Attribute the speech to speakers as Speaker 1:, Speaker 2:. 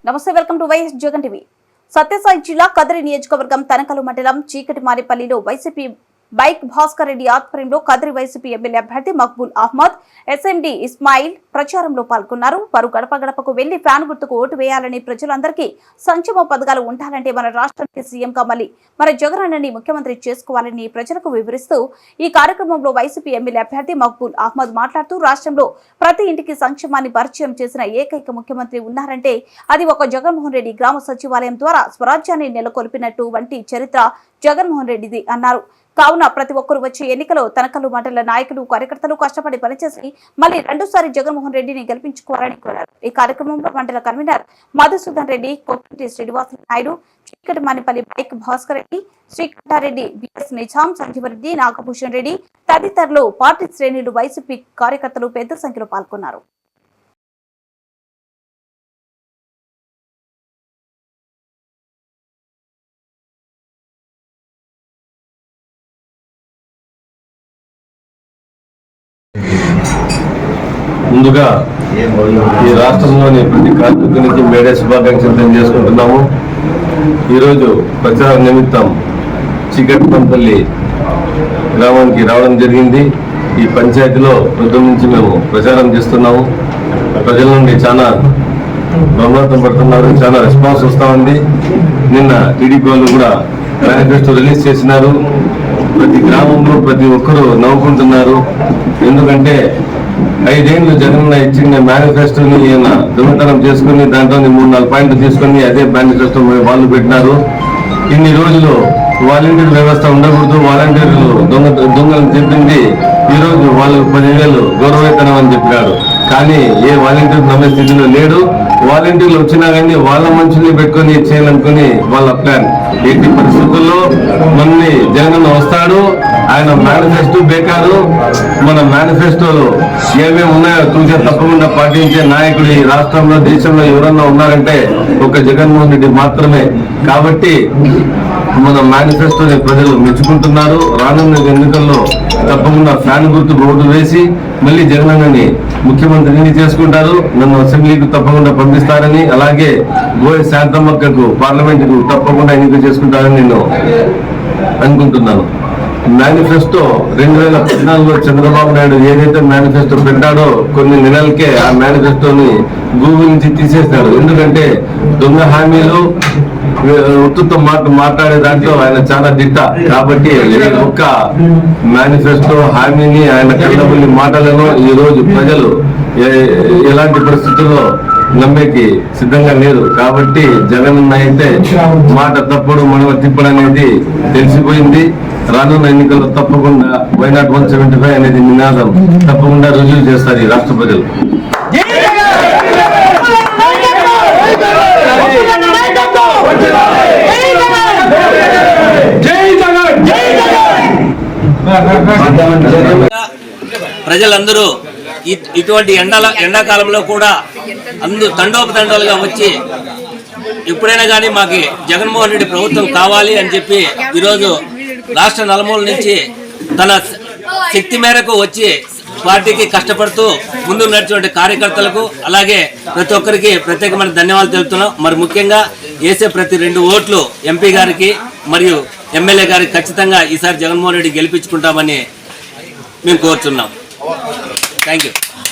Speaker 1: నమస్తే, welcome to YS Jagan TV. Satyasai జిల్లా కదిరి నియోజకవర్గం తనకలు మండలం చీకటిమారిపల్లిలో వైసీపీ బైక్ భాస్కర్ రెడ్డి ఆధ్వర్యంలో కదిరి వైసీపీ ఎమ్మెల్యే అభ్యర్థి మక్బూల్ అహ్మద్, ఎస్ఎండి ఇస్మాయిల్ ప్రచారంలో పాల్గొన్నారు. వారు గడప గడపకు వెళ్లి ఫ్యాన్ గుర్తుకు ఓటు వేయాలని, ప్రజలందరికీ సంక్షేమ పథకాలు ఉండాలంటే మన రాష్ట్రానికి సీఎంగా మళ్ళీ మన జగనన్నని ముఖ్యమంత్రి చేసుకోవాలని ప్రజలకు వివరిస్తూ ఈ కార్యక్రమంలో వైసీపీ ఎమ్మెల్యే అభ్యర్థి మక్బూల్ అహ్మద్ మాట్లాడుతూ రాష్ట్రంలో ప్రతి ఇంటికి సంక్షేమాన్ని పరిచయం చేసిన ఏకైక ముఖ్యమంత్రి ఉన్నారంటే అది ఒక జగన్మోహన్ రెడ్డి. గ్రామ సచివాలయం ద్వారా స్వరాజ్యాన్ని నెలకొల్పినట్టు వంటి చరిత్ర జగన్మోహన్ రెడ్డిది అన్నారు. కావున ప్రతి ఒక్కరూ వచ్చే ఎన్నికలో తనకలు మండల నాయకులు, కార్యకర్తలు కష్టపడి పనిచేసి మళ్ళీ రెండోసారి జగన్మోహన్ రెడ్డిని గెలిపించుకోవాలని కోరారు. ఈ కార్యక్రమంలో మండల convenor Madhusudan Reddy, Koppati Srinivasa Naidu, Chikatimanipalli bike Bhaskar Reddy, Srikanthareddy, BS Nizam, Sanjeevareddy, Nagabhushan Reddy తదితరులు పార్టీ శ్రేణులు, వైసీపీ కార్యకర్తలు పెద్ద సంఖ్యలో పాల్గొన్నారు.
Speaker 2: ముందుగా ఈ రాష్ట్రంలోని ప్రతి కార్మికునికి మేడే శుభాకాంక్షలు తెలియజేసుకుంటున్నాము. ఈరోజు ప్రచార నిమిత్తం చీకటిపంపల్లి గ్రామానికి రావడం జరిగింది. ఈ పంచాయతీలో పొద్దున్న నుంచి మేము ప్రచారం చేస్తున్నాము. ప్రజల నుండి చాలా బ్రహ్మాండం పడుతున్నారు, చాలా రెస్పాన్స్ వస్తూ ఉంది. నిన్న టీడీపీ వాళ్ళు కూడా మేనిఫెస్టో రిలీజ్ చేసినారు. ప్రతి గ్రామంలో ప్రతి ఒక్కరూ నవ్వుకుంటున్నారు. ఎందుకంటే 5 ఏళ్ళు జగన్ ఇచ్చిన మేనిఫెస్టోని ఈయన దొంగతనం చేసుకుని దాంట్లో 3-4 పాయింట్లు తీసుకుని అదే మేనిఫెస్టో వాళ్ళు పెట్టినారు. ఇన్ని రోజులు వాలంటీర్ వ్యవస్థ ఉండకూడదు, వాలంటీర్లు దొంగలను చెప్పింది. ఈరోజు వాళ్ళు 10,000 గౌరవేతనం అని చెప్పినాడు. కానీ ఏ వాలంటీర్ నమ్మే స్థితిలో లేడు. వాలంటీర్లు వచ్చినా కానీ వాళ్ళ మనుషుల్ని పెట్టుకొని చేయాలనుకుని వాళ్ళ ప్లాన్. ఎట్టి పరిస్థితుల్లో మళ్ళీ జగన్ వస్తాడు, ఆయన మేనిఫెస్టో బేకారు. మన మేనిఫెస్టోలో ఏమేమి ఉన్నాయో చూసే తప్పకుండా పాటించే నాయకుడు ఈ రాష్ట్రంలో, దేశంలో ఎవరన్నా ఉన్నారంటే ఒక జగన్మోహన్ రెడ్డి మాత్రమే. కాబట్టి మన మేనిఫెస్టోని ప్రజలు మెచ్చుకుంటున్నారు. రానున్న ఎన్నికల్లో తప్పకుండా ఫ్యాన్ గుర్తు ఓటు వేసి మళ్ళీ జగనన్నని ముఖ్యమంత్రిని చేసుకుంటారు. నన్ను అసెంబ్లీకి తప్పకుండా పంపిస్తారని, అలాగే బోయ శాంతమ్మక్కకు పార్లమెంటుకు తప్పకుండా ఎన్నిక చేసుకుంటారని నేను అనుకుంటున్నాను. మేనిఫెస్టో 2014లో చంద్రబాబు నాయుడు ఏదైతే మేనిఫెస్టో పెట్టాడో కొన్ని నెలలకే ఆ మేనిఫెస్టోని గూగుల్ నుంచి తీసేస్తాడు. ఎందుకంటే దొంగ హామీలు, ఉత్తుతో మాట్లాడే దాంట్లో ఆయన చాలా దిట్ట. కాబట్టి ఒక్క మేనిఫెస్టో హామీని, ఆయన కళ్ళబుల్లి మాటలను ఈ రోజు ప్రజలు ఎలాంటి పరిస్థితుల్లో నమ్మేకి సిద్ధంగా లేదు. కాబట్టి జగన్ అయితే మాట తప్పుడు మనవ తిప్పడం అనేది తెలిసిపోయింది. రానున్న ఎన్నికల్లో తప్పకుండా వైనాట్ 175 అనేది నినాదం తప్పకుండా రుజువు చేస్తారు ఈ రాష్ట్ర ప్రజలు.
Speaker 3: ప్రజలందరూ ఇటువంటి ఎండాకాలంలో కూడా అందరూ తండోపతండాలుగా వచ్చి ఎప్పుడైనా కానీ మాకు జగన్మోహన్ రెడ్డి ప్రభుత్వం కావాలి అని చెప్పి ఈరోజు రాష్ట్ర నలుమూల నుంచి తన శక్తి మేరకు వచ్చి పార్టీకి కష్టపడుతూ ముందుకు నడిచినటువంటి కార్యకర్తలకు, అలాగే ప్రతి ఒక్కరికి ప్రత్యేకమైన ధన్యవాదాలు తెలుపుతున్నాం. మరి ముఖ్యంగా వేసే ప్రతి 2 ఓట్లు ఎంపీ గారికి మరియు ఎమ్మెల్యే గారికి ఖచ్చితంగా ఈసారి జగన్మోహన్ రెడ్డి గెలిపించుకుంటామని మేము కోరుతున్నాం. Thank you.